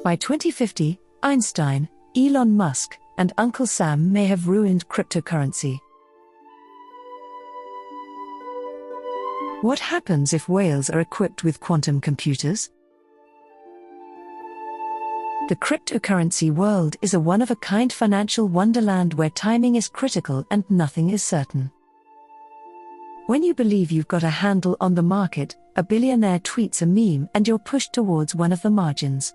By 2050, Einstein, Elon Musk, and Uncle Sam may have ruined cryptocurrency. What happens if whales are equipped with quantum computers? The cryptocurrency world is a one-of-a-kind financial wonderland where timing is critical and nothing is certain. When you believe you've got a handle on the market, a billionaire tweets a meme and you're pushed towards one of the margins.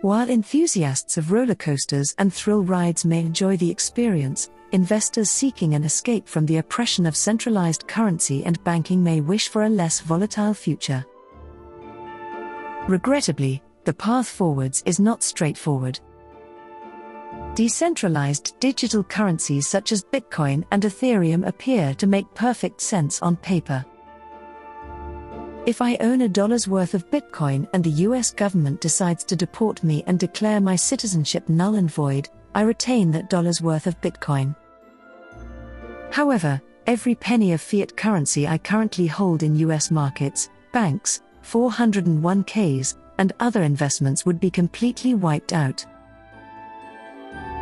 While enthusiasts of rollercoasters and thrill rides may enjoy the experience, investors seeking an escape from the oppression of centralized currency and banking may wish for a less volatile future. Regrettably, the path forwards is not straightforward. Decentralized digital currencies such as Bitcoin and Ethereum appear to make perfect sense on paper. If I own $1 worth of Bitcoin and the US government decides to deport me and declare my citizenship null and void, I retain that $1 worth of Bitcoin. However, every penny of fiat currency I currently hold in US markets, banks, 401ks, and other investments would be completely wiped out.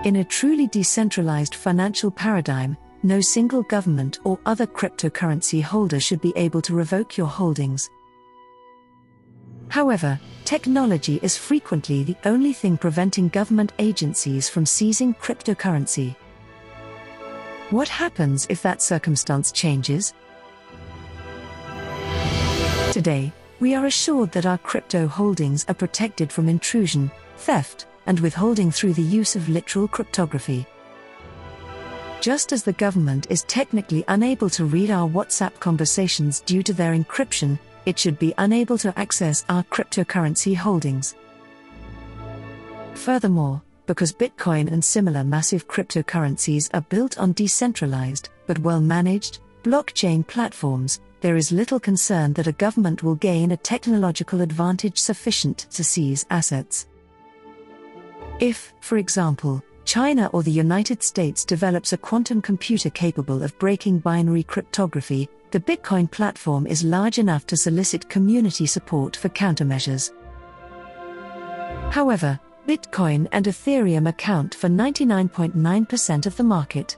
In a truly decentralized financial paradigm, no single government or other cryptocurrency holder should be able to revoke your holdings. However, technology is frequently the only thing preventing government agencies from seizing cryptocurrency. What happens if that circumstance changes? Today, we are assured that our crypto holdings are protected from intrusion, theft, and withholding through the use of literal cryptography. Just as the government is technically unable to read our WhatsApp conversations due to their encryption, it should be unable to access our cryptocurrency holdings. Furthermore, because Bitcoin and similar massive cryptocurrencies are built on decentralized, but well-managed, blockchain platforms, there is little concern that a government will gain a technological advantage sufficient to seize assets. If, for example, China or the United States develops a quantum computer capable of breaking binary cryptography, the Bitcoin platform is large enough to solicit community support for countermeasures. However, Bitcoin and Ethereum account for 99.9% of the market.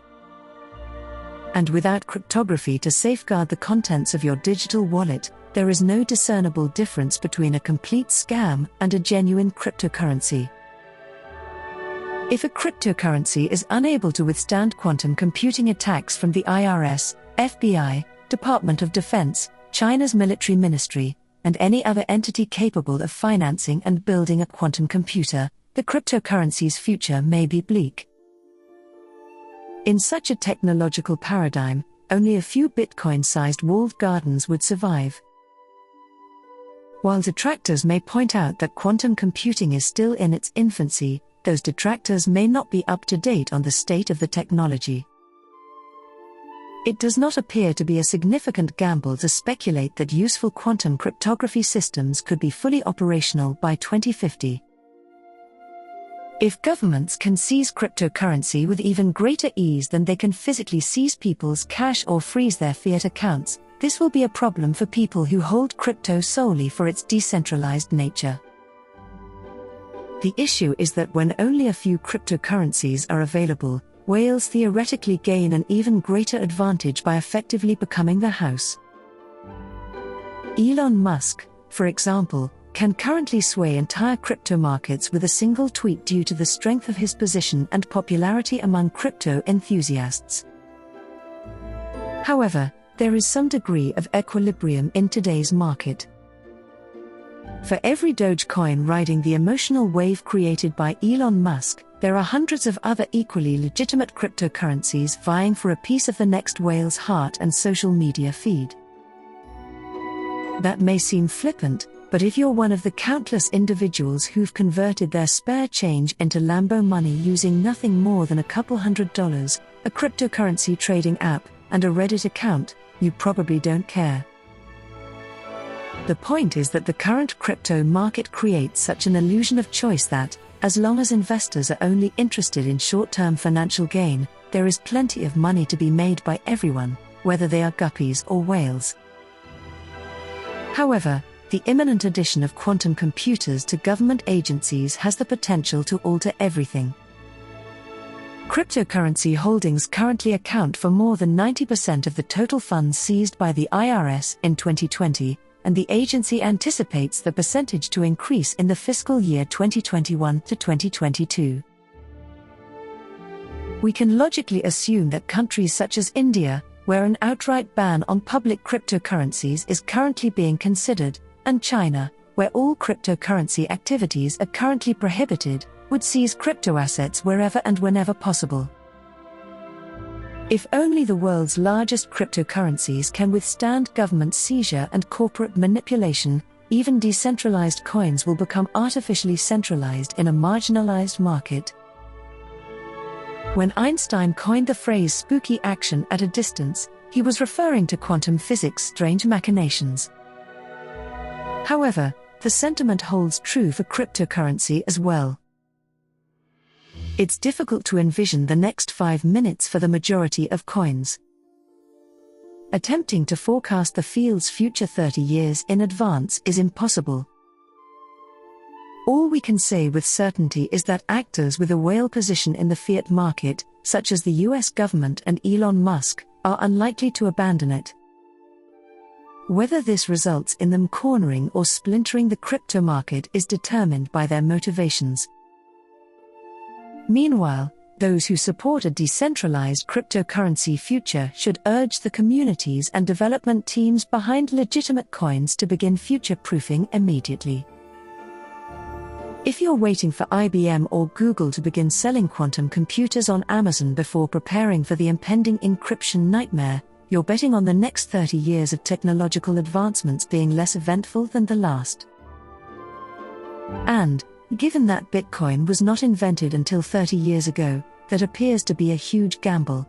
And without cryptography to safeguard the contents of your digital wallet, there is no discernible difference between a complete scam and a genuine cryptocurrency. If a cryptocurrency is unable to withstand quantum computing attacks from the IRS, FBI, Department of Defense, China's military ministry, and any other entity capable of financing and building a quantum computer, the cryptocurrency's future may be bleak. In such a technological paradigm, only a few Bitcoin-sized walled gardens would survive. While detractors may point out that quantum computing is still in its infancy, those detractors may not be up to date on the state of the technology. It does not appear to be a significant gamble to speculate that useful quantum cryptography systems could be fully operational by 2050. If governments can seize cryptocurrency with even greater ease than they can physically seize people's cash or freeze their fiat accounts, this will be a problem for people who hold crypto solely for its decentralized nature. The issue is that when only a few cryptocurrencies are available, whales theoretically gain an even greater advantage by effectively becoming the house. Elon Musk, for example, can currently sway entire crypto markets with a single tweet due to the strength of his position and popularity among crypto enthusiasts. However, there is some degree of equilibrium in today's market. For every Dogecoin riding the emotional wave created by Elon Musk, there are hundreds of other equally legitimate cryptocurrencies vying for a piece of the next whale's heart and social media feed. That may seem flippant, but if you're one of the countless individuals who've converted their spare change into Lambo money using nothing more than a couple $100, a cryptocurrency trading app, and a Reddit account, you probably don't care. The point is that the current crypto market creates such an illusion of choice that, as long as investors are only interested in short-term financial gain, there is plenty of money to be made by everyone, whether they are guppies or whales. However, the imminent addition of quantum computers to government agencies has the potential to alter everything. Cryptocurrency holdings currently account for more than 90% of the total funds seized by the IRS in 2020, and the agency anticipates the percentage to increase in the fiscal year 2021 to 2022. We can logically assume that countries such as India, where an outright ban on public cryptocurrencies is currently being considered, and China, where all cryptocurrency activities are currently prohibited, would seize cryptoassets wherever and whenever possible. If only the world's largest cryptocurrencies can withstand government seizure and corporate manipulation, even decentralized coins will become artificially centralized in a marginalized market. When Einstein coined the phrase spooky action at a distance, he was referring to quantum physics' strange machinations. However, the sentiment holds true for cryptocurrency as well. It's difficult to envision the next 5 minutes for the majority of coins. Attempting to forecast the field's future 30 years in advance is impossible. All we can say with certainty is that actors with a whale position in the fiat market, such as the US government and Elon Musk, are unlikely to abandon it. Whether this results in them cornering or splintering the crypto market is determined by their motivations. Meanwhile, those who support a decentralized cryptocurrency future should urge the communities and development teams behind legitimate coins to begin future-proofing immediately. If you're waiting for IBM or Google to begin selling quantum computers on Amazon before preparing for the impending encryption nightmare, you're betting on the next 30 years of technological advancements being less eventful than the last. And, given that Bitcoin was not invented until 30 years ago, that appears to be a huge gamble.